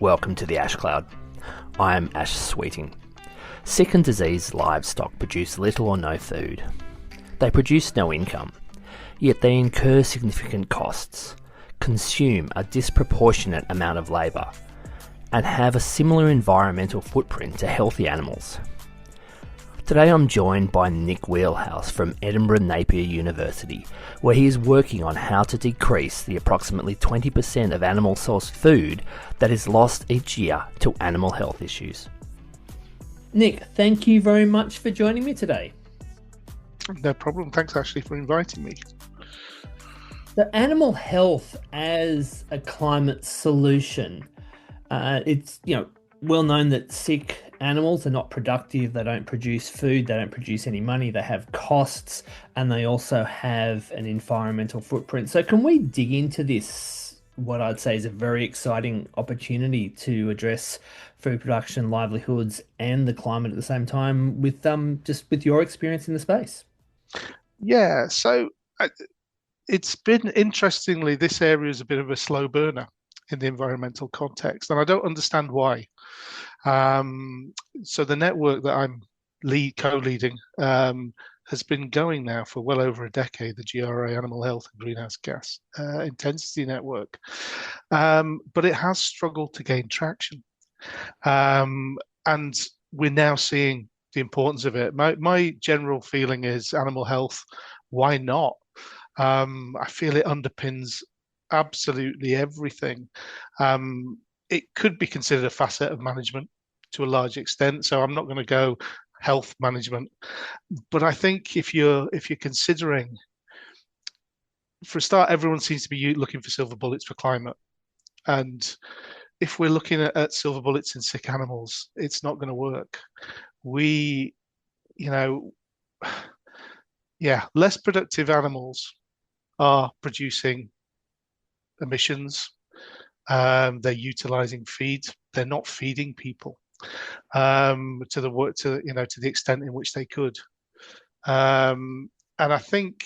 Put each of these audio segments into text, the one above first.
Welcome to the Ash Cloud. I am Ash Sweeting. Sick and diseased livestock produce little or no food. They produce no income, yet they incur significant costs, consume a disproportionate amount of labour, and have a similar environmental footprint to healthy animals. Today I'm joined by Nick Wheelhouse from Edinburgh Napier University, where he is working on how to decrease the approximately 20% of animal-sourced food that is lost each year to animal health issues. Nick, thank you very much for joining me today. No problem. Thanks, Ashley, for inviting me. So animal health as a climate solution, it's well known that sick animals are not productive, they don't produce food, they don't produce any money, they have costs, and they also have an environmental footprint. So can we dig into this, what I'd say is a very exciting opportunity to address food production, livelihoods, and the climate at the same time with your experience in the space? Yeah, so it's been, interestingly, this area is a bit of a slow burner in the environmental context, and I don't understand why. So the network that I'm co-leading has been going now for well over a decade, the GRA Animal Health and Greenhouse Gas Intensity Network, but it has struggled to gain traction. And we're now seeing the importance of it. My general feeling is animal health, why not? I feel it underpins absolutely everything. It could be considered a facet of management to a large extent, so I'm not going to go health management. But I think if you're considering, for a start, everyone seems to be looking for silver bullets for climate, and if we're looking at silver bullets in sick animals, it's not going to work. Less productive animals are producing emissions. They're utilizing feed. They're not feeding people to the extent in which they could. And I think,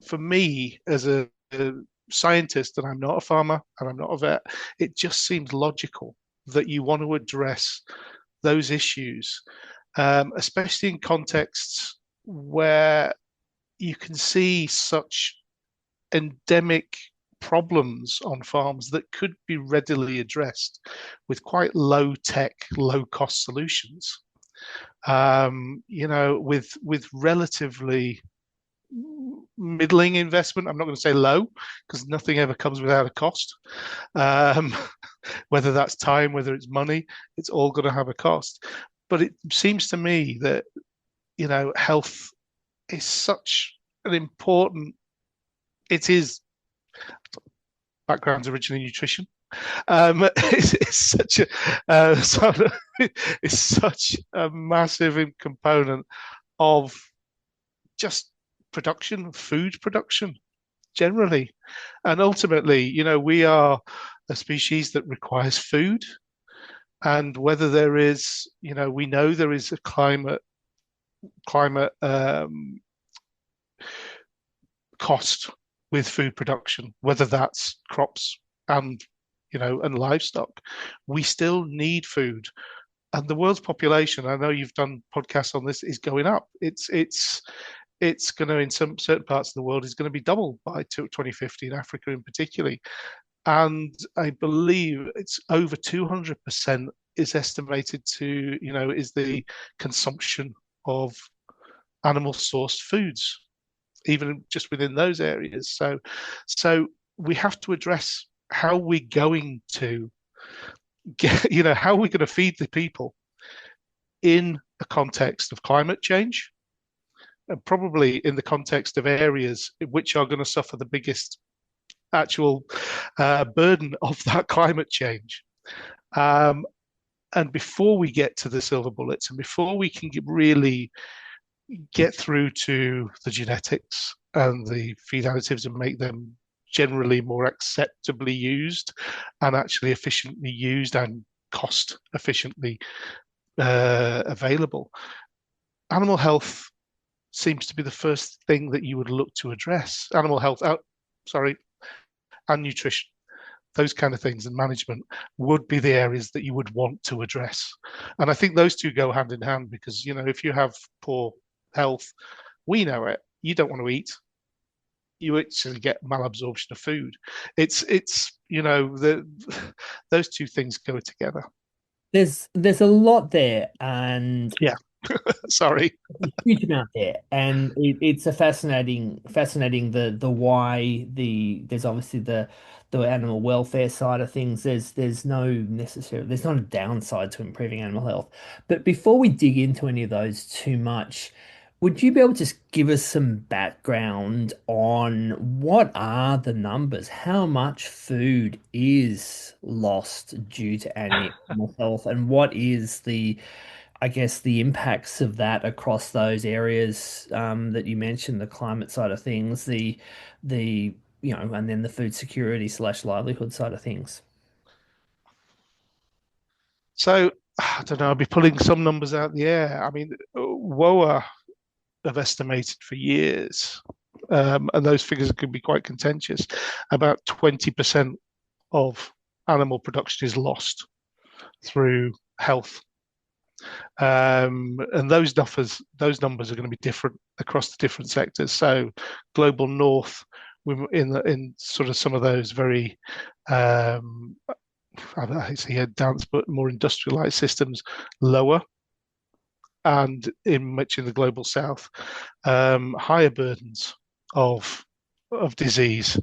for me, as a scientist, and I'm not a farmer and I'm not a vet, it just seems logical that you want to address those issues, especially in contexts where you can see such endemic problems on farms that could be readily addressed with quite low-tech, low-cost solutions. With relatively middling investment. I'm not going to say low, because nothing ever comes without a cost. Whether that's time, whether it's money, it's all going to have a cost. But it seems to me that health is such an important. It is. Background's originally nutrition. It's such a massive component of just production, food production generally, and ultimately, we are a species that requires food, and whether there is, we know there is a climate cost with food production, whether that's crops and livestock. We still need food, and the world's population, I know you've done podcasts on this, is going up. It's going to, in some certain parts of the world, is going to be double by 2050, in Africa in particular, and I believe it's over 200% is estimated to is the consumption of animal sourced foods, even just within those areas. So we have to address how we're going to how are we going to feed the people in a context of climate change, and probably in the context of areas which are going to suffer the biggest actual burden of that climate change. And before we get to the silver bullets, and before we can really get through to the genetics and the feed additives and make them generally more acceptably used and actually efficiently used and cost efficiently available, animal health seems to be the first thing that you would look to address. Animal health, sorry, and nutrition, those kind of things, and management would be the areas that you would want to address. And I think those two go hand in hand because, if you have poor health, we know it. You don't want to eat. You actually get malabsorption of food. It's those two things go together. There's a lot there, and Yeah. Sorry. a huge amount there, and it's a fascinating the why there's obviously the animal welfare side of things. There's not a downside to improving animal health. But before we dig into any of those too much, would you be able to just give us some background on what are the numbers? How much food is lost due to animal health, and what is I guess the impacts of that across those areas that you mentioned, the climate side of things, the and then the food security slash livelihood side of things. So I don't know. I'll be pulling some numbers out the air. I mean, WOA have estimated for years, and those figures can be quite contentious. About 20% of animal production is lost through health. And those numbers are going to be different across the different sectors. So, global north, in sort of some of those very, I say advanced, but more industrialized systems, lower, and in much in the global south, higher burdens of disease.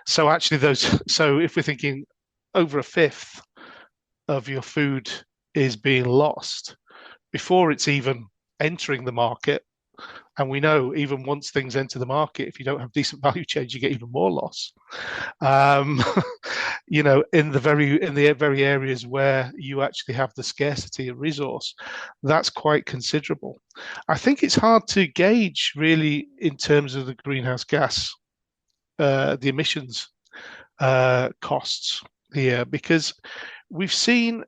So actually, so if we're thinking over a fifth of your food is being lost before it's even entering the market. And we know even once things enter the market, if you don't have decent value chains, you get even more loss. In the very areas where you actually have the scarcity of resource, that's quite considerable. I think it's hard to gauge really in terms of the greenhouse gas, the emissions costs here, because we've seen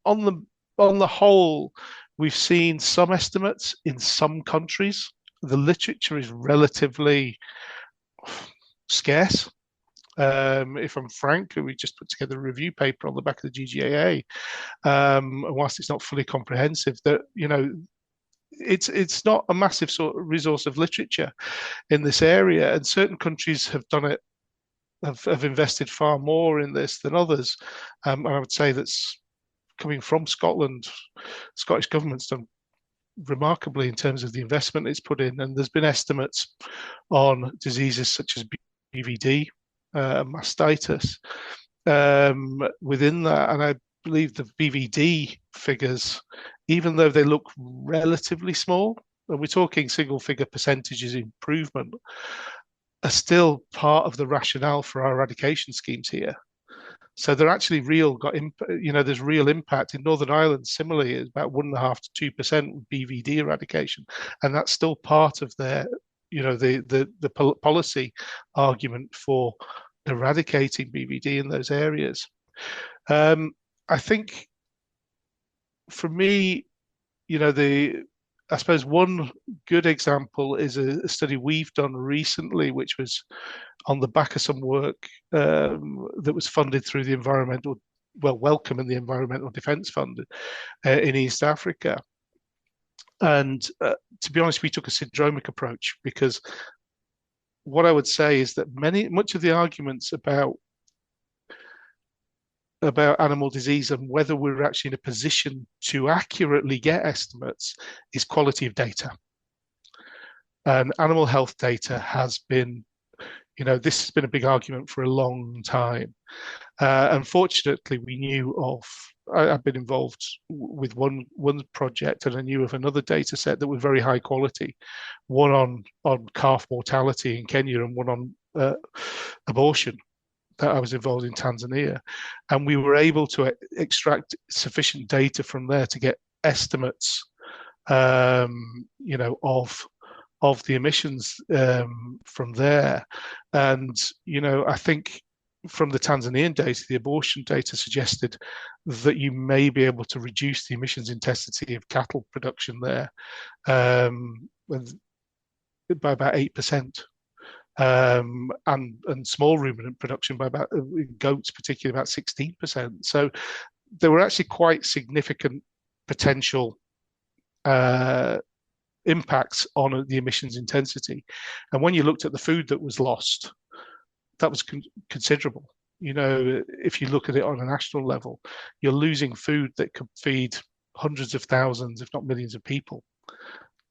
on the whole, we've seen some estimates in some countries. The literature is relatively scarce. If I'm frank, we just put together a review paper on the back of the GGAA. And whilst it's not fully comprehensive, that it's not a massive sort of resource of literature in this area, and certain countries have done it, have invested far more in this than others. And I would say that's coming from Scotland. Scottish government's done remarkably in terms of the investment it's put in, and there's been estimates on diseases such as BVD, mastitis within that, and I believe the BVD figures, even though they look relatively small, and we're talking single figure percentages improvement, are still part of the rationale for our eradication schemes here. So they're actually there's real impact. In Northern Ireland, similarly, it's about 1.5 to 2% BVD eradication, and that's still part of their, the policy argument for eradicating BVD in those areas. I think for me, I suppose one good example is a study we've done recently, which was on the back of some work that was funded through the Wellcome and the Environmental Defence Fund in East Africa. And to be honest, we took a syndromic approach, because what I would say is that much of the arguments about animal disease and whether we're actually in a position to accurately get estimates is quality of data. And animal health data has been, this has been a big argument for a long time. Unfortunately, we knew I've been involved with one project, and I knew of another data set that was very high quality, one on calf mortality in Kenya and one on abortion, that I was involved in Tanzania, and we were able to extract sufficient data from there to get estimates, of the emissions from there. And I think from the Tanzanian data, the abortion data suggested that you may be able to reduce the emissions intensity of cattle production there by about 8%. And small ruminant production by about goats, particularly about 16%. So there were actually quite significant potential impacts on the emissions intensity. And when you looked at the food that was lost, that was considerable. If you look at it on a national level, you're losing food that could feed hundreds of thousands, if not millions of people,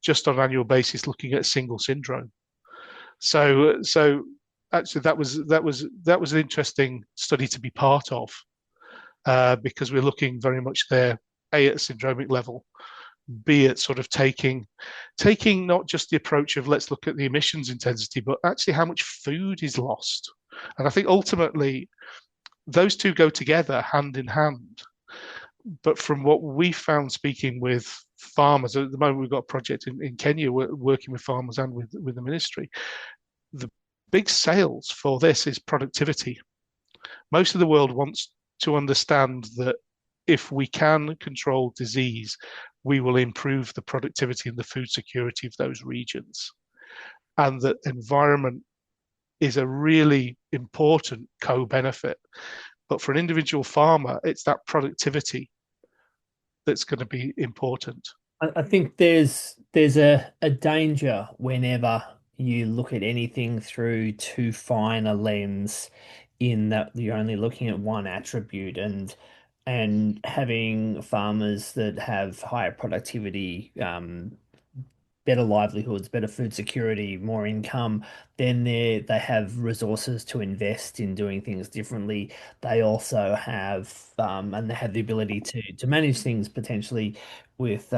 just on an annual basis, looking at a single syndrome. So actually, that was an interesting study to be part of, because we're looking very much there, A, at a syndromic level, B, at sort of taking not just the approach of let's look at the emissions intensity, but actually how much food is lost. And I think ultimately those two go together hand in hand. But from what we found speaking with farmers, at the moment we've got a project in Kenya, we're working with farmers and with the ministry. The big sales for this is productivity. Most of the world wants to understand that if we can control disease, we will improve the productivity and the food security of those regions. And that environment is a really important co-benefit. But for an individual farmer, it's that productivity that's going to be important. I think there's a danger whenever you look at anything through too fine a lens, in that you're only looking at one attribute, and having farmers that have higher productivity, better livelihoods, better food security, more income, then they have resources to invest in doing things differently. They also have and they have the ability to manage things potentially with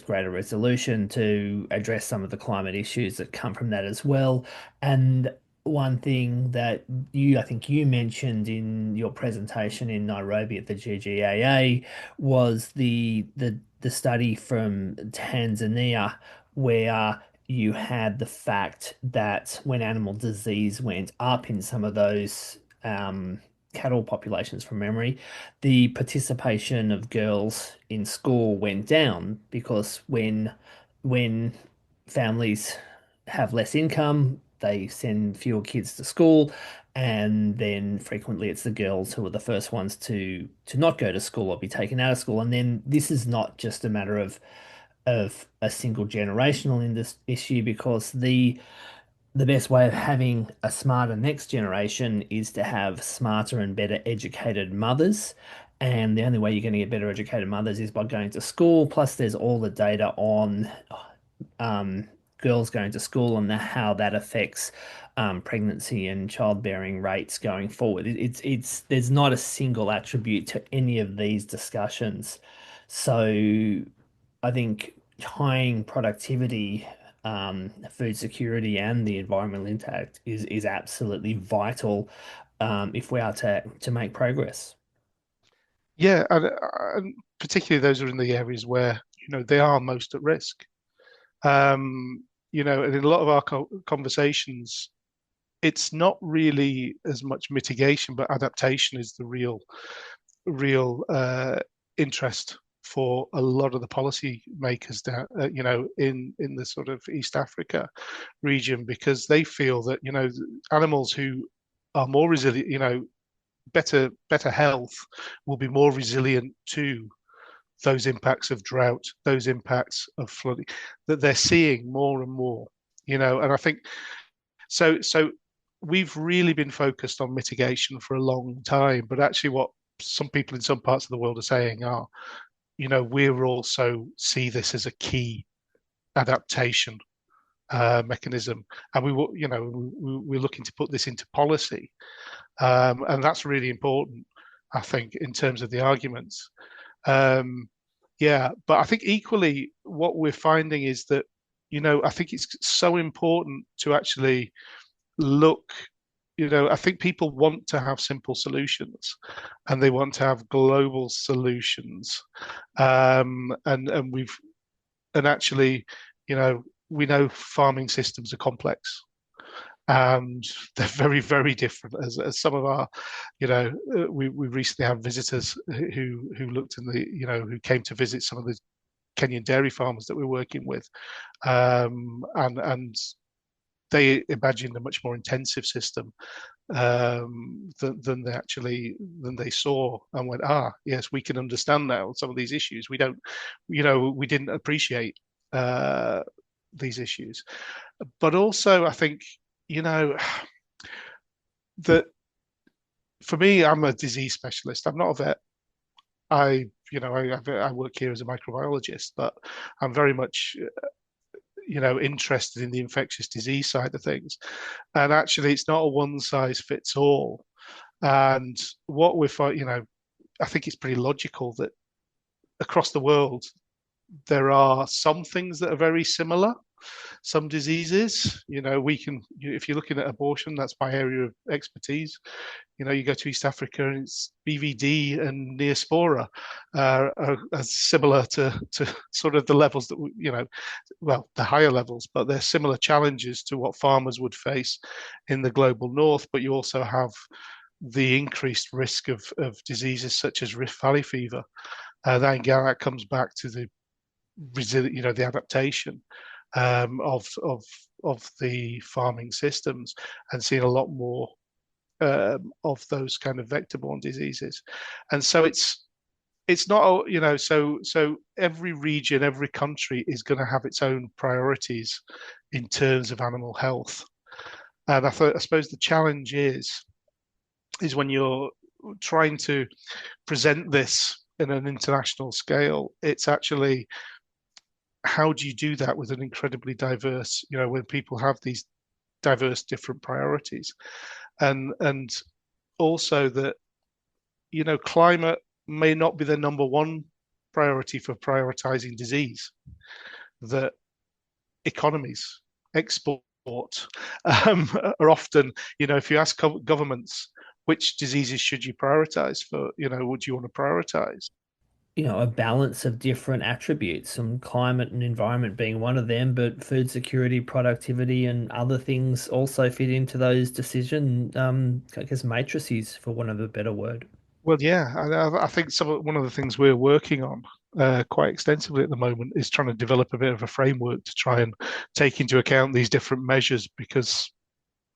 greater resolution, to address some of the climate issues that come from that as well. And one thing that I think you mentioned in your presentation in Nairobi at the GGAA was the study from Tanzania, where you had the fact that when animal disease went up in some of those cattle populations, from memory, the participation of girls in school went down, because when families have less income, they send fewer kids to school, and then frequently it's the girls who are the first ones to not go to school or be taken out of school. And then this is not just a matter of a single generational in this issue, because the best way of having a smarter next generation is to have smarter and better educated mothers. And the only way you're going to get better educated mothers is by going to school. Plus, there's all the data on um, girls going to school and how that affects pregnancy and childbearing rates going forward. It's there's not a single attribute to any of these discussions. So I think tying productivity, food security, and the environmental impact is absolutely vital, if we are to make progress. Yeah, and particularly those are in the areas where they are most at risk. And in a lot of our conversations, it's not really as much mitigation, but adaptation is the real interest for a lot of the policy makers down, in the sort of East Africa region, because they feel that animals who are more resilient, better health, will be more resilient to those impacts of drought, those impacts of flooding that they're seeing more and more. And I think so. We've really been focused on mitigation for a long time, but actually, what some people in some parts of the world are saying are, we're also see this as a key adaptation mechanism, and we're looking to put this into policy, and that's really important, I think, in terms of the arguments. Yeah, but I think equally what we're finding is that, I think it's so important to actually look. I think people want to have simple solutions, and they want to have global solutions. And actually, we know farming systems are complex, and they're very, very different. As some of our, we recently had visitors who looked in the, who came to visit some of the Kenyan dairy farmers that we're working with, and they imagined a much more intensive system than they saw, and went, yes, we can understand now some of these issues. We don't, we didn't appreciate these issues. But also, I think, that for me, I'm a disease specialist. I'm not a vet. I work here as a microbiologist, but I'm very much interested in the infectious disease side of things. And actually, it's not a one size fits all. And what we're finding, I think it's pretty logical that across the world, there are some things that are very similar. Some diseases, if you're looking at abortion, that's my area of expertise. You go to East Africa and it's BVD and Neospora are similar to sort of the levels that, the higher levels, but they're similar challenges to what farmers would face in the global north. But you also have the increased risk of diseases such as Rift Valley fever. That comes back to the the adaptation of the farming systems, and seeing a lot more of those kind of vector-borne diseases. And so it's not, so every region, every country is going to have its own priorities in terms of animal health. And I suppose the challenge is when you're trying to present this in an international scale, it's actually, how do you do that with an incredibly diverse, when people have these diverse different priorities, and also that, climate may not be the number one priority for prioritizing disease, that economies, export are often, if you ask governments which diseases should you prioritize for, would you want to prioritize? A balance of different attributes, and climate and environment being one of them, but food security, productivity, and other things also fit into those decision, I guess, matrices, for want of a better word. Well, yeah, I think one of the things we're working on quite extensively at the moment is trying to develop a bit of a framework to try and take into account these different measures, because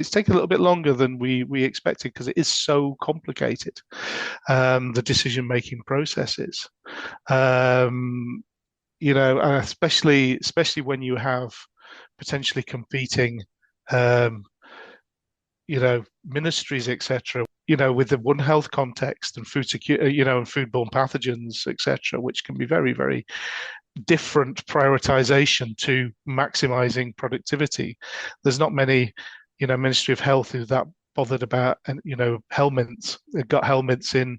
it's taken a little bit longer than we expected, because it is so complicated, the decision-making processes. And especially when you have potentially competing, ministries, etc. With the One Health context and food security, and foodborne pathogens, etc., which can be very, very different prioritization to maximizing productivity. There's not many, Ministry of Health who's that bothered about, and helminths. They've got helminths in,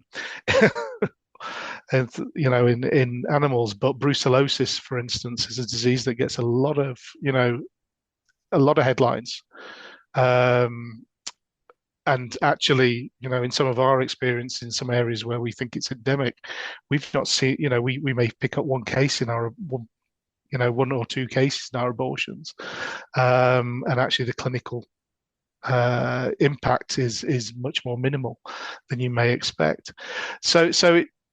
and in animals, but brucellosis, for instance, is a disease that gets a lot of headlines. And actually, in some of our experience in some areas where we think it's endemic, we've not seen, we may pick up one case in our one or two cases in our abortions, and actually the clinical impact is much more minimal than you may expect. So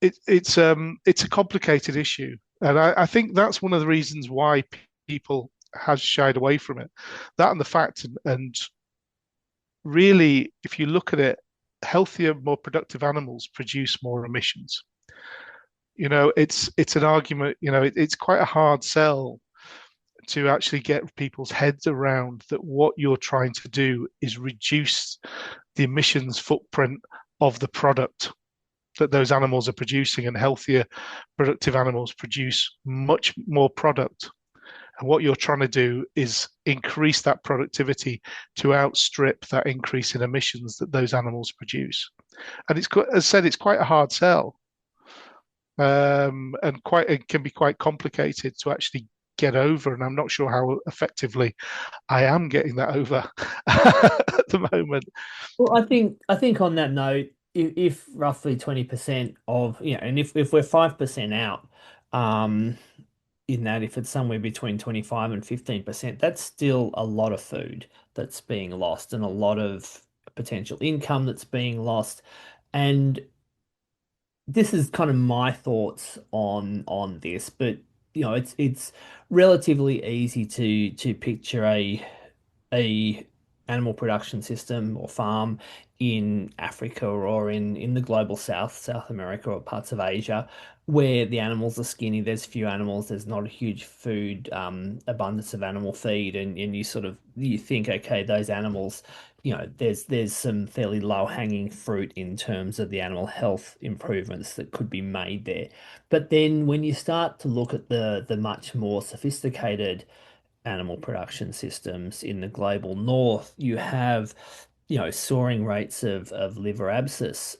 it's a complicated issue, and I think that's one of the reasons why people have shied away from it. That and the fact, and really, if you look at it, healthier, more productive animals produce more emissions. It's an argument. It's quite a hard sell to actually get people's heads around that what you're trying to do is reduce the emissions footprint of the product that those animals are producing, and healthier, productive animals produce much more product. And what you're trying to do is increase that productivity to outstrip that increase in emissions that those animals produce. And it's, as I said, it's quite a hard sell, and it can be quite complicated to actually get over. And I'm not sure how effectively I am getting that over at the moment. Well, I think on that note, if roughly 20% of, and if we're 5% out, in that if it's somewhere between 25 and 15%, that's still a lot of food that's being lost and a lot of potential income that's being lost. And this is kind of my thoughts on this, but it's relatively easy to picture a animal production system or farm in Africa or in the global south, South America or parts of Asia, where the animals are skinny, there's few animals, there's not a huge food abundance of animal feed, and you think, okay, those animals, there's some fairly low-hanging fruit in terms of the animal health improvements that could be made there. But then when you start to look at the much more sophisticated animal production systems in the global north, you have, soaring rates of liver abscess,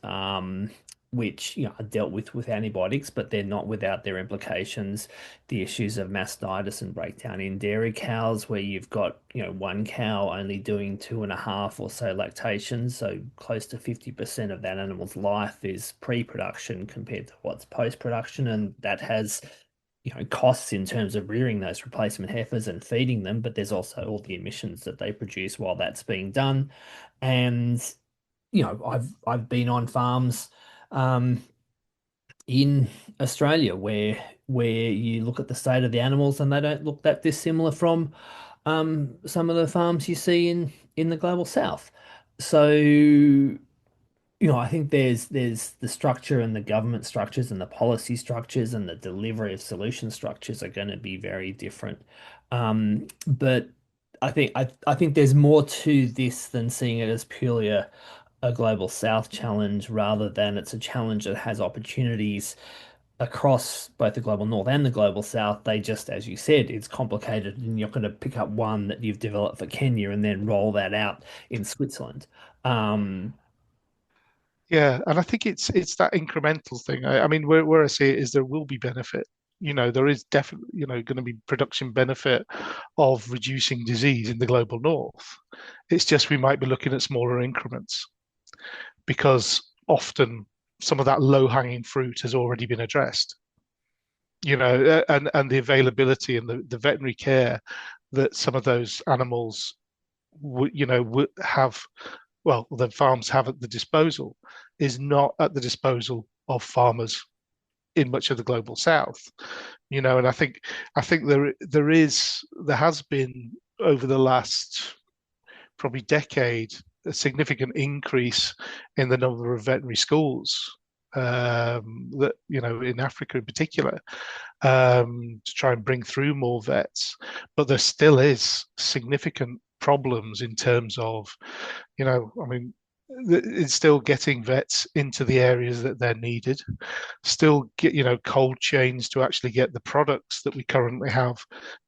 which, are dealt with antibiotics, but they're not without their implications. The issues of mastitis and breakdown in dairy cows, where you've got, one cow only doing 2.5 or so lactations, so close to 50% of that animal's life is pre-production compared to what's post-production, and that has costs in terms of rearing those replacement heifers and feeding them, but there's also all the emissions that they produce while that's being done. And I've been on farms um, in Australia where you look at the state of the animals and they don't look that dissimilar from some of the farms you see in the global south. So I think there's the structure and the government structures and the policy structures and the delivery of solution structures are going to be very different. But I think there's more to this than seeing it as purely a global south challenge, rather than it's a challenge that has opportunities across both the global north and the global south. They just, as you said, it's complicated, and you're going to pick up one that you've developed for Kenya and then roll that out in Switzerland. Um, Yeah, and I think it's that incremental thing. I mean, where I see it is there will be benefit. There is definitely, going to be production benefit of reducing disease in the global north. It's just we might be looking at smaller increments because often some of that low-hanging fruit has already been addressed. And the availability and the veterinary care that some of those animals would have, well, the farms have at the disposal, is not at the disposal of farmers in much of the global south. And I think there has been over the last probably decade a significant increase in the number of veterinary schools, that in Africa in particular, to try and bring through more vets. But there still is significant problems in terms of, I mean, it's still getting vets into the areas that they're needed, still get, cold chains to actually get the products that we currently have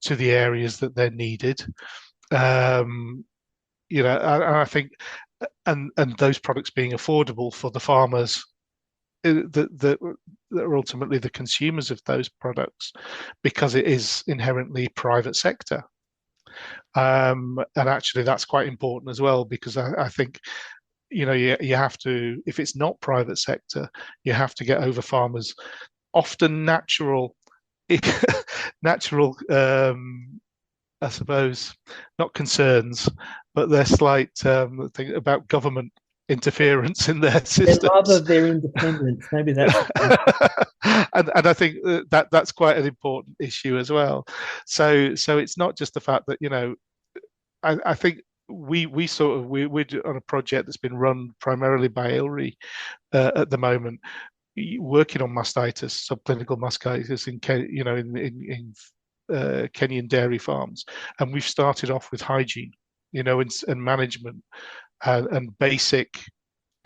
to the areas that they're needed. Um, and I think, and those products being affordable for the farmers, that are ultimately the consumers of those products, because it is inherently private sector. And actually, that's quite important as well, because I think, you have to, if it's not private sector, you have to get over farmers often natural, natural, I suppose, not concerns, but their slight thing about government interference in their They love systems. of their independence. Maybe that's and I think that's quite an important issue as well. So it's not just the fact that, I think we're on a project that's been run primarily by ILRI at the moment, working on mastitis, subclinical mastitis in Kenyan dairy farms, and we've started off with hygiene, and management, and basic,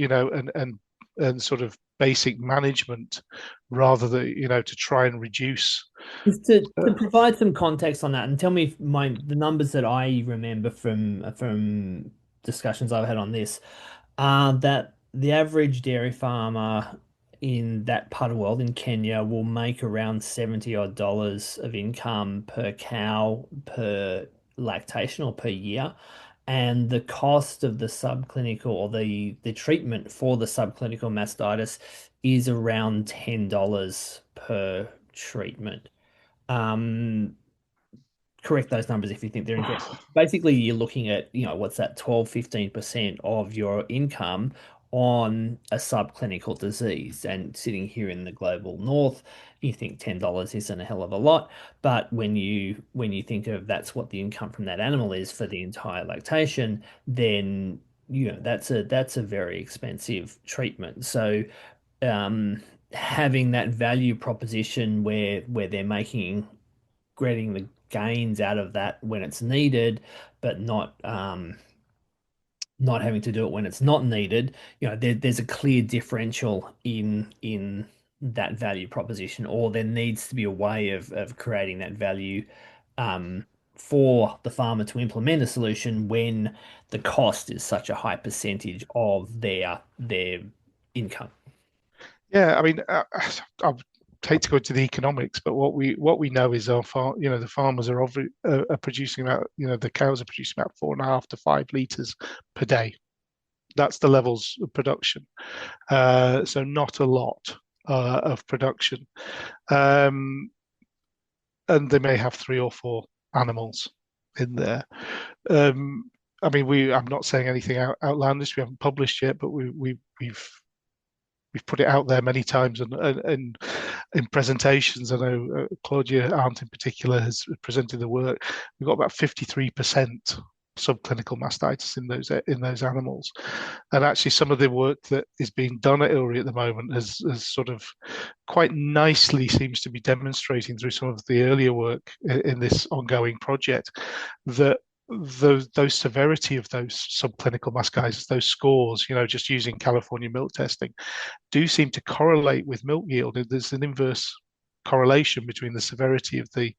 and sort of basic management, rather than, to try and reduce. Just to Uh, provide some context on that, and tell me if the numbers that I remember from discussions I've had on this are that the average dairy farmer in that part of the world in Kenya will make around 70 odd dollars of income per cow per lactation or per year. And the cost of the subclinical or the treatment for the subclinical mastitis is around $10 per treatment. Correct those numbers if you think they're incorrect. Basically, you're looking at, what's that, 12-15% of your income on a subclinical disease. And sitting here in the global north, you think $10 isn't a hell of a lot. But when you think of that's what the income from that animal is for the entire lactation, then that's a very expensive treatment. So having that value proposition where they're getting the gains out of that when it's needed, but not having to do it when it's not needed. There's a clear differential in that value proposition, or there needs to be a way of creating that value for the farmer to implement a solution when the cost is such a high percentage of their income. Yeah, I mean, I hate to go into the economics, but what we know is the farmers are producing about, the cows are producing about 4.5 to 5 liters per day. That's the levels of production. So not a lot of production, and they may have 3 or 4 animals in there. I mean, I'm not saying anything outlandish. We haven't published yet, but we've put it out there many times, and in presentations. I know Claudia Arndt in particular has presented the work. We've got about 53% subclinical mastitis in those animals, and actually some of the work that is being done at ILRI at the moment has sort of quite nicely seems to be demonstrating through some of the earlier work in this ongoing project that those severity of those subclinical mastitis, those scores, just using California milk testing, do seem to correlate with milk yield. There's an inverse correlation between the severity of those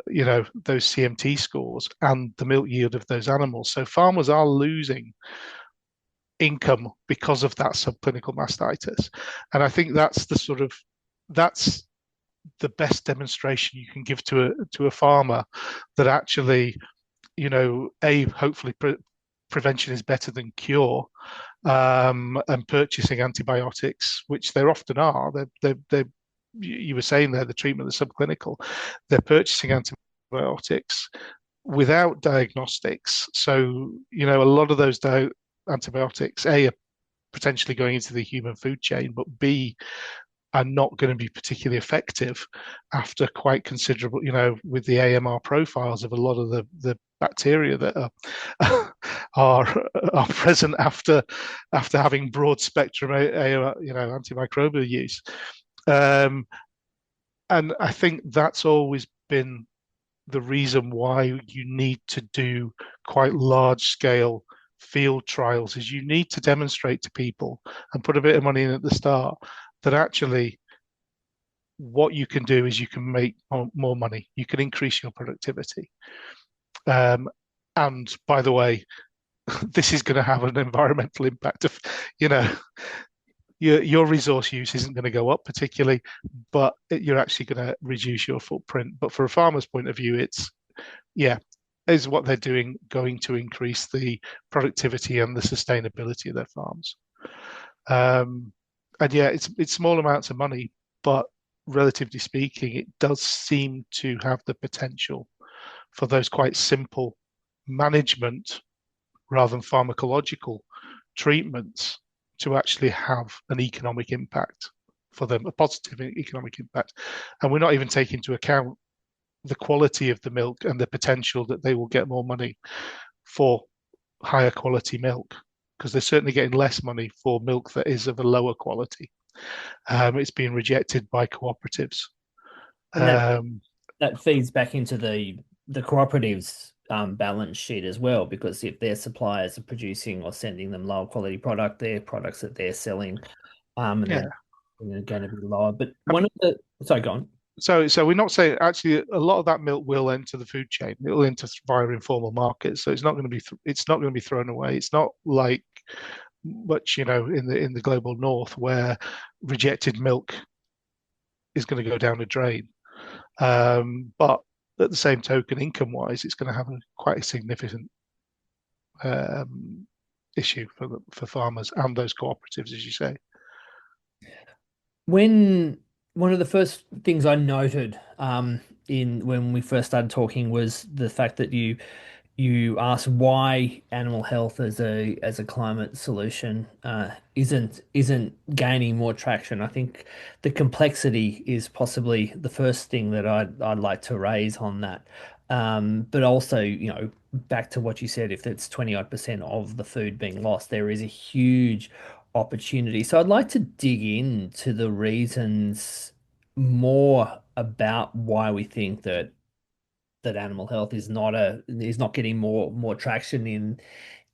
CMT scores and the milk yield of those animals. So farmers are losing income because of that subclinical mastitis, and I think that's the best demonstration you can give to a farmer that actually, hopefully prevention is better than cure, and purchasing antibiotics, which there often are. You were saying there, the treatment, the subclinical, they're purchasing antibiotics without diagnostics. So, a lot of those antibiotics, A, are potentially going into the human food chain, but B, are not going to be particularly effective after quite considerable, with the AMR profiles of a lot of the bacteria that are present after having broad spectrum antimicrobial use. And I think that's always been the reason why you need to do quite large scale field trials, is you need to demonstrate to people and put a bit of money in at the start that actually what you can do is you can make more money, you can increase your productivity. And by the way, this is going to have an environmental impact of, your resource use isn't going to go up particularly, but you're actually going to reduce your footprint. But for a farmer's point of view, is what they're doing going to increase the productivity and the sustainability of their farms? And it's small amounts of money, but relatively speaking, it does seem to have the potential for those quite simple management rather than pharmacological treatments to actually have an economic impact for them, a positive economic impact. And we're not even taking into account the quality of the milk and the potential that they will get more money for higher quality milk, because they're certainly getting less money for milk that is of a lower quality. It's being rejected by cooperatives. And that feeds back into the cooperatives balance sheet as well, because if their suppliers are producing or sending them lower quality product, their products that they're selling, and they're going to be lower. But sorry, go on. So we're not saying actually a lot of that milk will enter the food chain. It will enter via informal markets. So it's not going to be thrown away. It's not like much, in the global north where rejected milk is going to go down a drain. But at the same token, income-wise, it's going to have quite a significant issue for farmers and those cooperatives, as you say. When one of the first things I noted in when we first started talking was the fact that you asked why animal health as a climate solution isn't gaining more traction. I think the complexity is possibly the first thing that I'd like to raise on that. But also, back to what you said, if it's 20 odd percent of the food being lost, there is a huge opportunity. So I'd like to dig into the reasons more about why we think that animal health is not getting more traction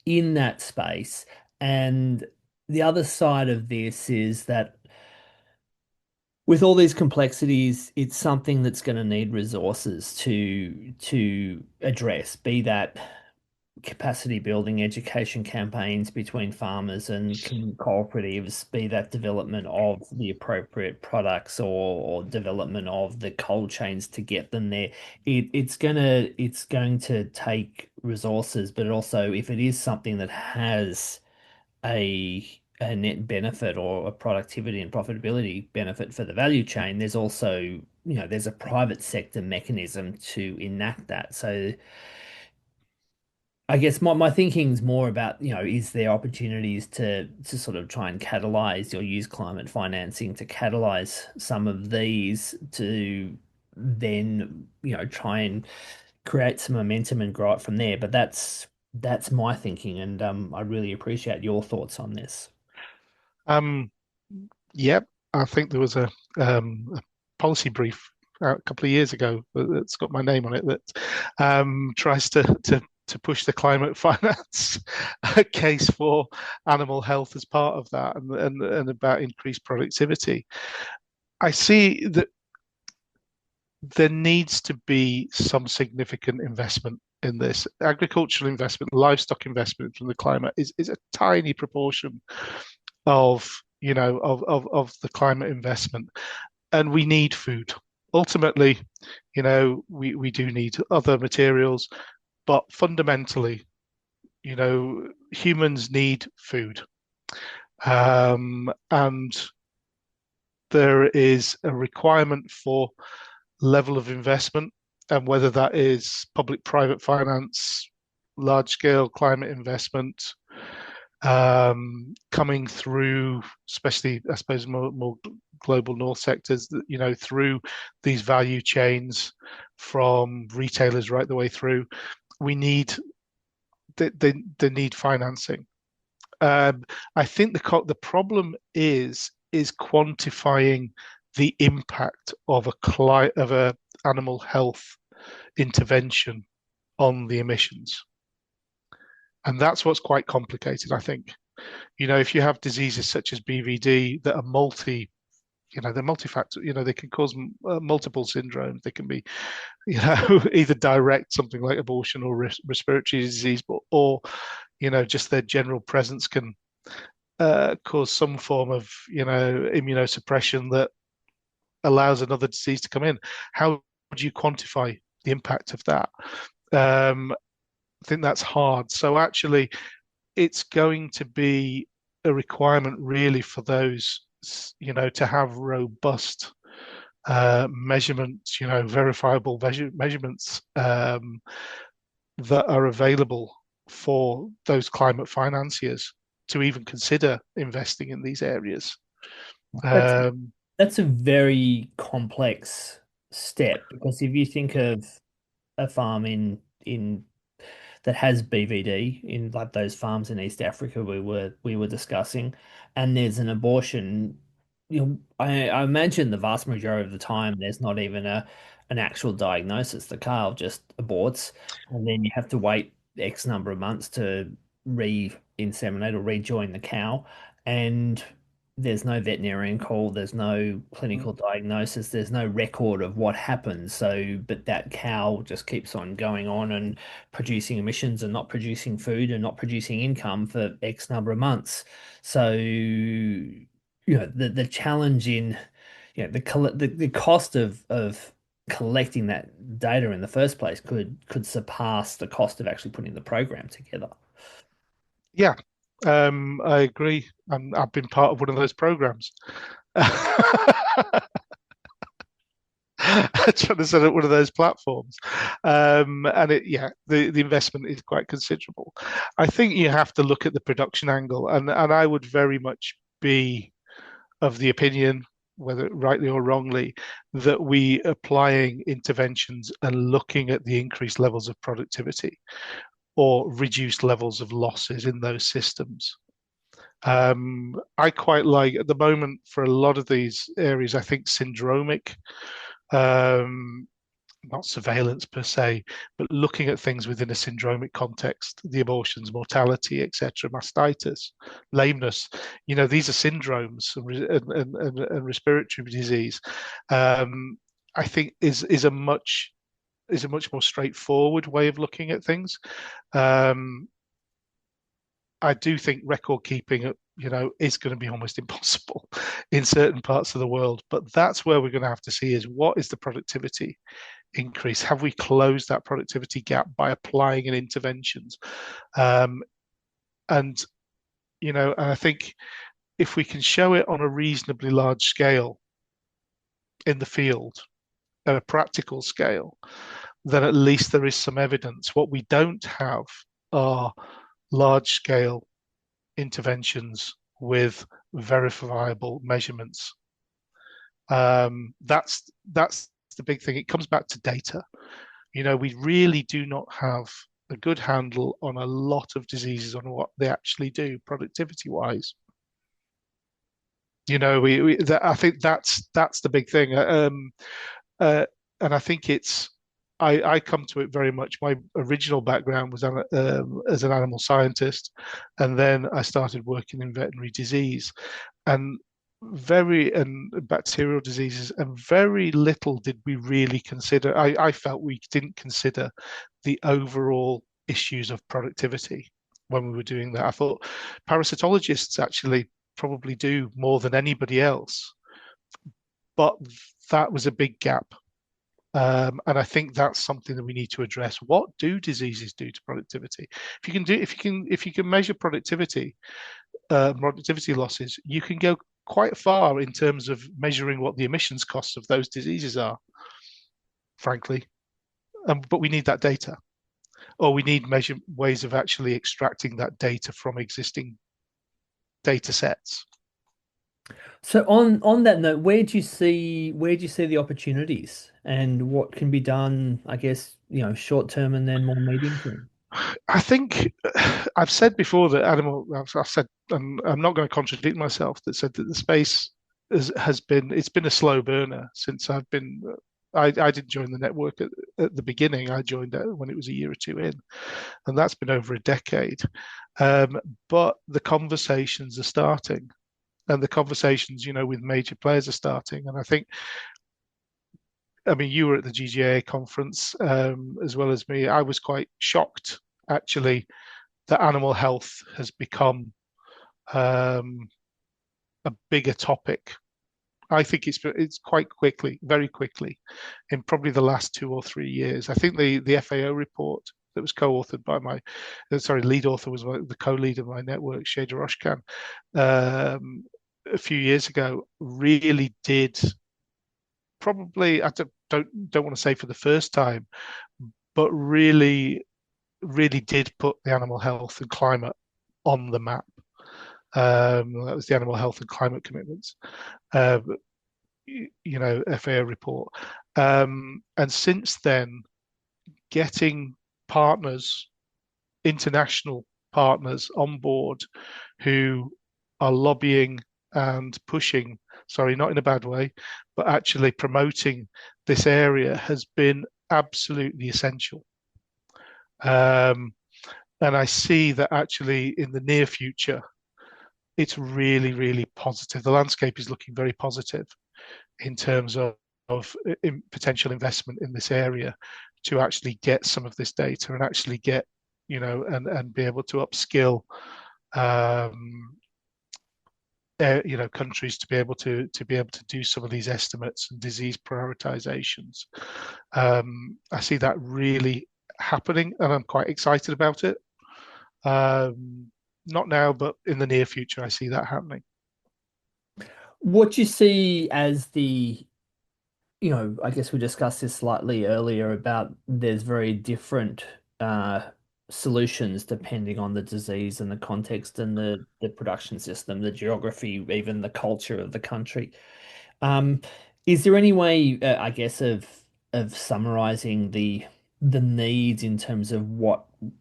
in that space. And the other side of this is that with all these complexities, it's something that's going to need resources to address, be that capacity building education campaigns between farmers and cooperatives, be that development of the appropriate products or development of the cold chains to get them there. It's going to take resources, but also if it is something that has a a net benefit or a productivity and profitability benefit for the value chain, there's also, there's a private sector mechanism to enact that. So I guess my thinking's more about, is there opportunities to sort of try and catalyze or use climate financing to catalyze some of these to then, try and create some momentum and grow it from there. But that's my thinking, and I really appreciate your thoughts on this. Um, yep, I think there was a policy brief a couple of years ago that's got my name on it that tries to push the climate finance case for animal health as part of that, and about increased productivity. I see that there needs to be some significant investment in this. Agricultural investment, livestock investment from the climate is a tiny proportion of of the climate investment, and we need food. Ultimately, we do need other materials, but fundamentally, humans need food, and there is a requirement for level of investment, and whether that is public-private finance, large-scale climate investment, coming through, especially, I suppose, more global north sectors, through these value chains from retailers right the way through. We need they need financing. I think the problem is quantifying the impact of a animal health intervention on the emissions. And that's what's quite complicated, I think. If you have diseases such as BVD that are they're multifactor, they can cause multiple syndromes. They can be, either direct, something like abortion, or respiratory disease, or just their general presence can cause some form of, immunosuppression that allows another disease to come in. How do you quantify the impact of that? I think that's hard. So actually, it's going to be a requirement really for those, to have robust measurements, verifiable measurements that are available for those climate financiers to even consider investing in these areas. That's Um, that's a very complex step, because if you think of a farm in that has BVD, in like those farms in East Africa we were discussing, and there's an abortion, I imagine the vast majority of the time there's not even an actual diagnosis. The cow just aborts, and then you have to wait X number of months to re-inseminate or rejoin the cow, and there's no veterinarian call, there's no clinical diagnosis, there's no record of what happened. So, but that cow just keeps on going on and producing emissions and not producing food and not producing income for X number of months. So, the challenge in, the cost of collecting that data in the first place could surpass the cost of actually putting the program together. yeah, I agree. I've been part of one of those programs. trying to set up one of those platforms. And the investment is quite considerable. I think you have to look at the production angle, and I would very much be of the opinion, whether rightly or wrongly, that we applying interventions and looking at the increased levels of productivity or reduced levels of losses in those systems. I quite like at the moment for a lot of these areas, I think syndromic, not surveillance per se, but looking at things within a syndromic context, the abortions, mortality, etc., mastitis, lameness. These are syndromes and respiratory disease. I think is a much more straightforward way of looking at things. I do think record keeping, is going to be almost impossible in certain parts of the world. But that's where we're going to have to see is what is the productivity increase? Have we closed that productivity gap by applying in interventions? And I think if we can show it on a reasonably large scale in the field, at a practical scale, then at least there is some evidence. What we don't have are large scale interventions with verifiable measurements. That's the big thing. It comes back to data. We really do not have a good handle on a lot of diseases on what they actually do productivity wise. I think that's the big thing. And I think I come to it very much. My original background was as an animal scientist, and then I started working in veterinary disease and bacterial diseases, and very little did we really consider. I felt we didn't consider the overall issues of productivity when we were doing that. I thought parasitologists actually probably do more than anybody else, but that was a big gap. And I think that's something that we need to address. What do diseases do to productivity? If you can measure productivity losses, you can go quite far in terms of measuring what the emissions costs of those diseases are, frankly. But we need that data, or we need ways of actually extracting that data from existing data sets. So on that note, where do you see the opportunities and what can be done, I guess, short term and then more medium term? I think I've said before that I've said, and I'm not going to contradict myself, that said that the space it's been a slow burner since I've been. I didn't join the network at the beginning. I joined it when it was a year or two in, and that's been over a decade. But the conversations are starting, and the conversations, with major players are starting. And I mean, you were at the GGA conference as well as me. I was quite shocked, actually, that animal health has become a bigger topic. I think it's quite quickly, very quickly, in probably the last 2 or 3 years. I think the FAO report that was co-authored by lead author was the co-lead of my network, Shada Roshkan, a few years ago, really did probably, I don't want to say for the first time, but really did put the animal health and climate on the map. That was the animal health and climate commitments, FAO report. And since then, getting partners, international partners on board who are lobbying and pushing, sorry, not in a bad way, but actually promoting this area has been absolutely essential. And I see that actually in the near future, it's really, really positive. The landscape is looking very positive in terms of potential investment in this area to actually get some of this data and actually get, and be able to upskill countries to be able to do some of these estimates and disease prioritizations. I see that really happening, and I'm quite excited about it. Not now, but in the near future, I see that happening. What do you see as the I guess we discussed this slightly earlier about there's very different uh, solutions depending on the disease and the context and the production system, the geography, even the culture of the country. Um, is there any way, I guess, of summarizing the needs in terms of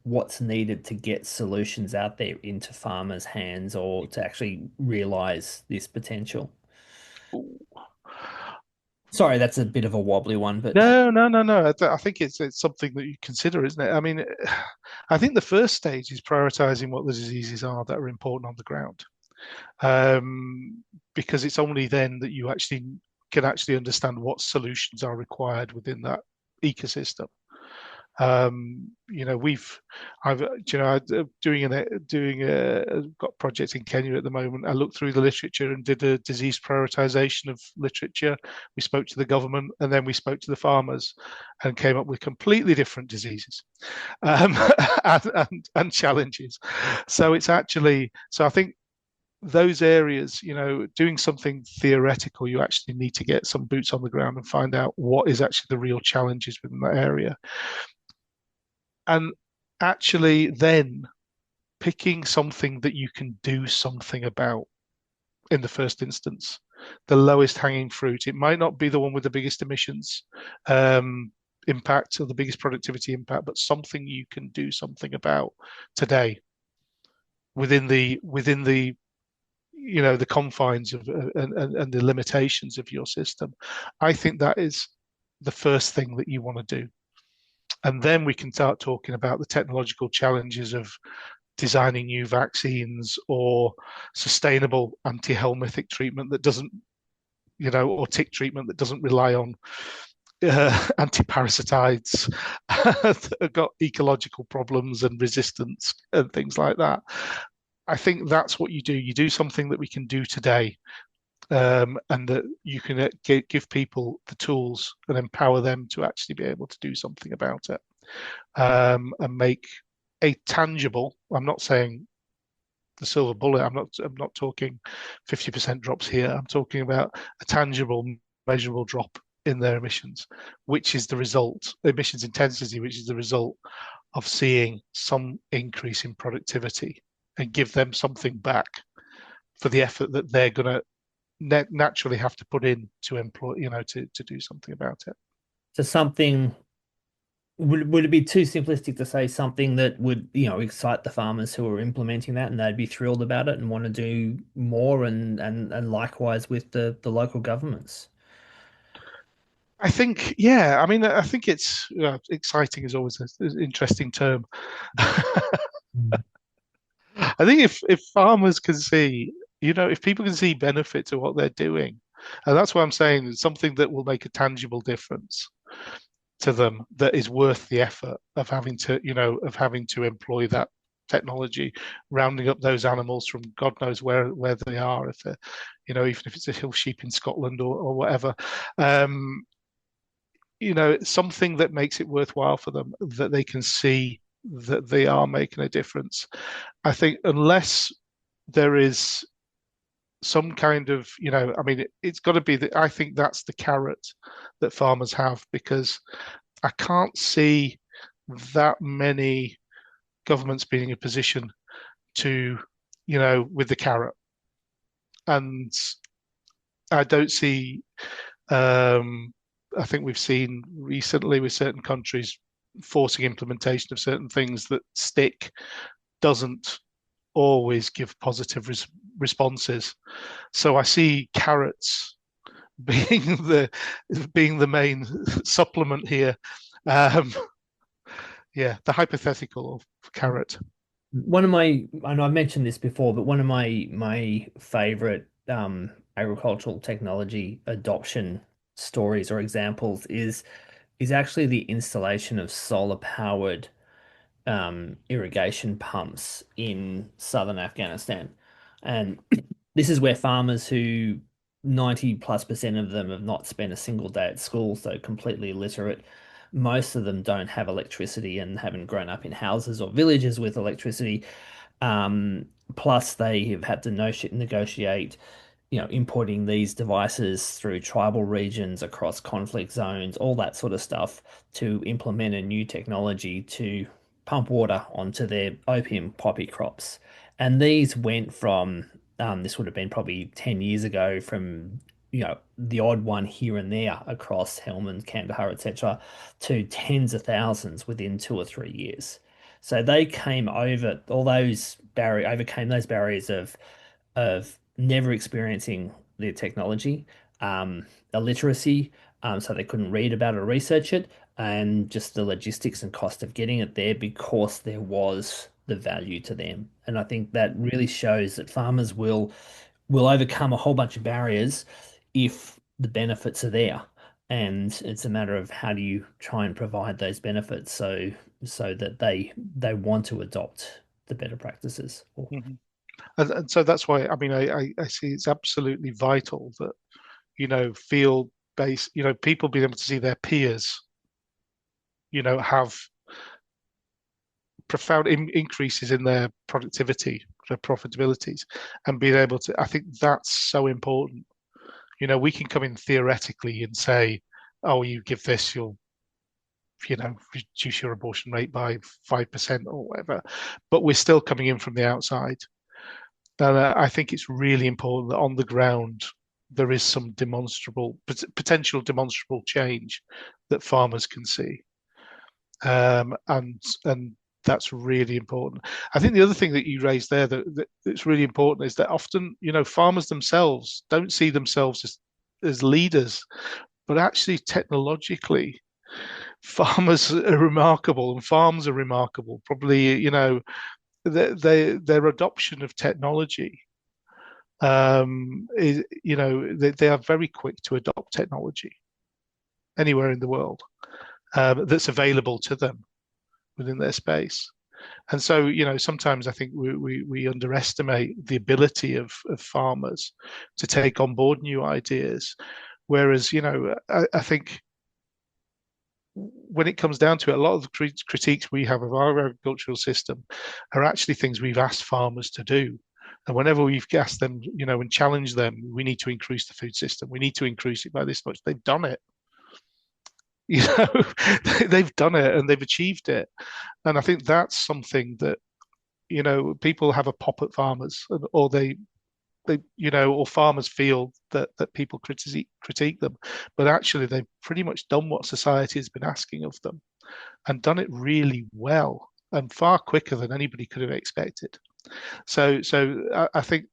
what's needed to get solutions out there into farmers' hands or to actually realize this potential? Sorry, that's a bit of a wobbly one, but No, no, no, no. I think it's something that you consider, isn't it? I mean, I think the first stage is prioritizing what the diseases are that are important on the ground, because it's only then that you actually can actually understand what solutions are required within that ecosystem. I've, got projects in Kenya at the moment. I looked through the literature and did a disease prioritization of literature. We spoke to the government and then we spoke to the farmers and came up with completely different diseases, um, and challenges. So I think those areas, doing something theoretical, you actually need to get some boots on the ground and find out what is actually the real challenges within that area. And actually then picking something that you can do something about in the first instance, the lowest hanging fruit. It might not be the one with the biggest emissions impact or the biggest productivity impact, but something you can do something about today within the the confines of and the limitations of your system. I think that is the first thing that you want to do. And then we can start talking about the technological challenges of designing new vaccines or sustainable anti-helminthic treatment that doesn't, or tick treatment that doesn't rely on anti-parasitides that have got ecological problems and resistance and things like that. I think that's what you do. You do something that we can do today, and that you can give people the tools and empower them to actually be able to do something about it, and make a tangible. I'm not saying the silver bullet. I'm not talking 50% drops here. I'm talking about a tangible, measurable drop in their emissions, which is the result, emissions intensity, which is the result of seeing some increase in productivity and give them something back for the effort that they're going to naturally have to put in to employ, to do something about it. so something would it be too simplistic to say something that would, excite the farmers who are implementing that and they'd be thrilled about it and want to do more and likewise with the local governments? I think, yeah. I mean, I think it's exciting is always an interesting term. Mm. I think if farmers can see, if people can see benefit to what they're doing, and that's what I'm saying, it's something that will make a tangible difference to them that is worth the effort of having to employ that technology, rounding up those animals from God knows where they are, if they're, even if it's a hill sheep in Scotland or whatever. Something that makes it worthwhile for them, that they can see that they are making a difference. I think unless there is some kind of, I mean, it's got to be that. I think that's the carrot that farmers have, because I can't see that many governments being in a position to, with the carrot. And I don't see, I think we've seen recently with certain countries forcing implementation of certain things that stick doesn't always give positive responses. So I see carrots being the main supplement here. Um, yeah, the hypothetical carrot. I know I've mentioned this before, but one of my favorite agricultural technology adoption stories or examples is actually the installation of solar powered irrigation pumps in southern Afghanistan. And this is where farmers who 90+% of them have not spent a single day at school, so completely illiterate. Most of them don't have electricity and haven't grown up in houses or villages with electricity. Um, Plus, they have had to negotiate, importing these devices through tribal regions across conflict zones, all that sort of stuff to implement a new technology to pump water onto their opium poppy crops. And these went from, this would have been probably 10 years ago, from, the odd one here and there across Helmand, Kandahar, etc., to tens of thousands within 2 or 3 years. So they came over all those overcame those barriers of never experiencing the technology, illiteracy, so they couldn't read about it or research it, and just the logistics and cost of getting it there because there was the value to them. And I think that really shows that farmers will overcome a whole bunch of barriers if the benefits are there. And it's a matter of how do you try and provide those benefits so that they want to adopt the better practices. Mhm. And so that's why, I mean, I see it's absolutely vital that, field-based, people being able to see their peers, have profound increases in their productivity, their profitabilities, and being able to, I think that's so important. We can come in theoretically and say, oh, you give this, you'll, reduce your abortion rate by 5% or whatever, but we're still coming in from the outside. And I think it's really important that on the ground there is some potential demonstrable change that farmers can see, and that's really important. I think the other thing that you raised there that's really important is that often, farmers themselves don't see themselves as leaders, but actually technologically, farmers are remarkable and farms are remarkable. Probably, their adoption of technology is, they are very quick to adopt technology anywhere in the world that's available to them within their space. And so, sometimes I think we underestimate the ability of farmers to take on board new ideas. Whereas, I think when it comes down to it, a lot of the critiques we have of our agricultural system are actually things we've asked farmers to do. And whenever we've asked them, and challenged them, we need to increase the food system. We need to increase it by this much. They've done it. They've done it and they've achieved it. And I think that's something that, people have a pop at farmers, or or farmers feel that people critique them, but actually they've pretty much done what society has been asking of them, and done it really well and far quicker than anybody could have expected. So I think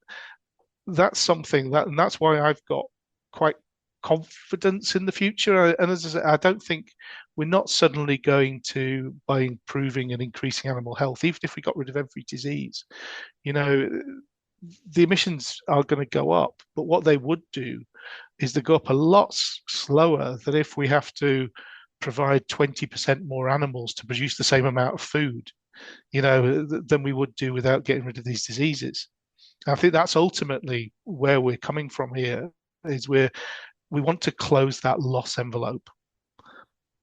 that's something and that's why I've got quite confidence in the future. And as I said, I don't think we're not suddenly going to, by improving and increasing animal health, even if we got rid of every disease, the emissions are going to go up, but what they would do is they go up a lot slower than if we have to provide 20% more animals to produce the same amount of food, than we would do without getting rid of these diseases. I think that's ultimately where we're coming from here, is we want to close that loss envelope.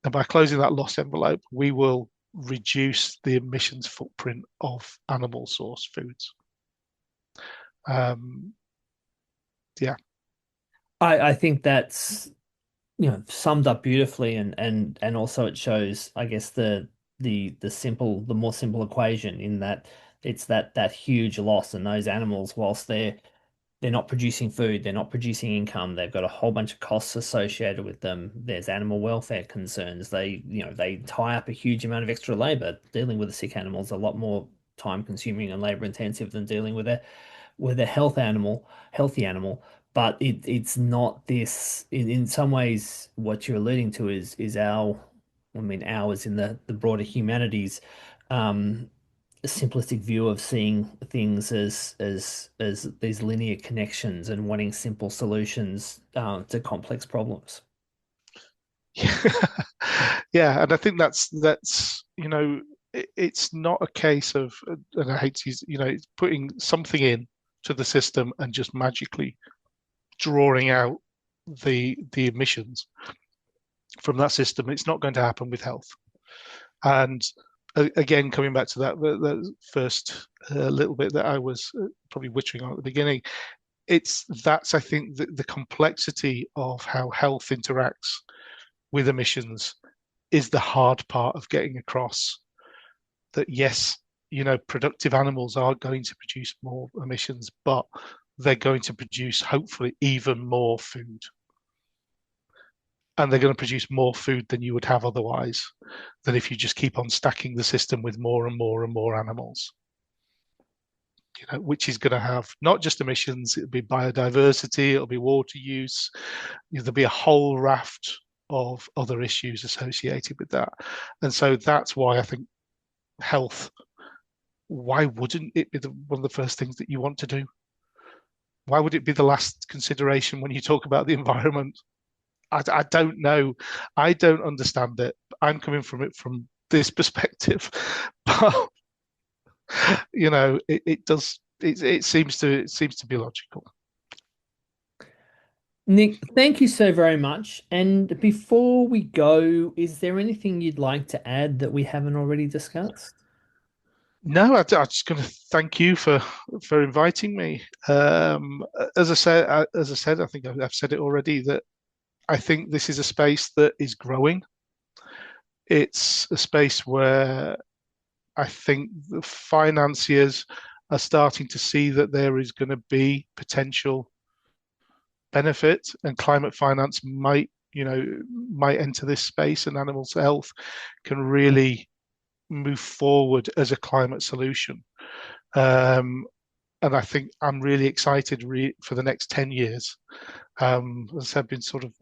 And by closing that loss envelope, we will reduce the emissions footprint of animal source foods. Yeah. I think that's summed up beautifully, and also it shows, I guess, the more simple equation, in that it's that huge loss, and those animals, whilst they're not producing food, they're not producing income, they've got a whole bunch of costs associated with them. There's animal welfare concerns. They tie up a huge amount of extra labor. Dealing with a sick animal is a lot more time consuming and labor intensive than dealing with a healthy animal. But it's not this, in some ways, what you're alluding to is ours in the broader humanities, a simplistic view of seeing things as these linear connections and wanting simple solutions to complex problems. Yeah, and I think that's it's not a case of, and I hate to use, it's putting something in to the system and just magically drawing out the emissions from that system. It's not going to happen with health. And again, coming back to that the first little bit that I was probably wittering on at the beginning, that's I think the complexity of how health interacts with emissions is the hard part of getting across that. Yes, productive animals are going to produce more emissions, but they're going to produce hopefully even more food. And they're going to produce more food than you would have otherwise, than if you just keep on stacking the system with more and more and more animals. Which is going to have not just emissions, it'll be biodiversity, it'll be water use, there'll be a whole raft of other issues associated with that. And so that's why I think health, why wouldn't it be one of the first things that you want to do? Why would it be the last consideration when you talk about the environment? I don't know. I don't understand it. I'm coming from it from this perspective, but it does. It seems to be logical. Nick, thank you so very much. And before we go, is there anything you'd like to add that we haven't already discussed? No, I'm just going to thank you for inviting me. As I said, I think I've said it already, that I think this is a space that is growing. It's a space where I think the financiers are starting to see that there is going to be potential benefit, and climate finance might enter this space, and animal health can really move forward as a climate solution. And I think I'm really excited for the next 10 years. As I said, I've been sort of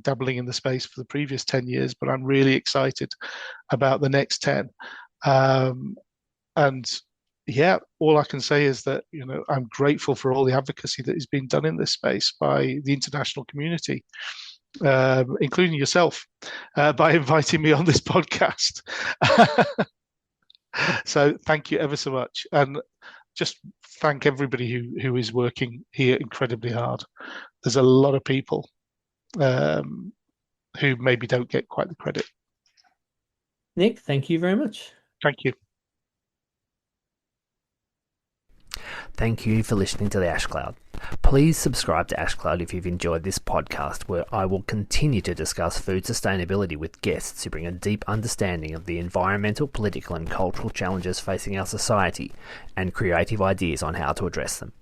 dabbling in the space for the previous 10 years, but I'm really excited about the next 10. And yeah, all I can say is that, I'm grateful for all the advocacy that is being done in this space by the international community, including yourself, by inviting me on this podcast. So thank you ever so much. And just thank everybody who is working here incredibly hard. There's a lot of people who maybe don't get quite the credit. Nick, thank you very much. Thank you. Thank you for listening to the Ash Cloud. Please subscribe to Ash Cloud if you've enjoyed this podcast, where I will continue to discuss food sustainability with guests who bring a deep understanding of the environmental, political and cultural challenges facing our society and creative ideas on how to address them.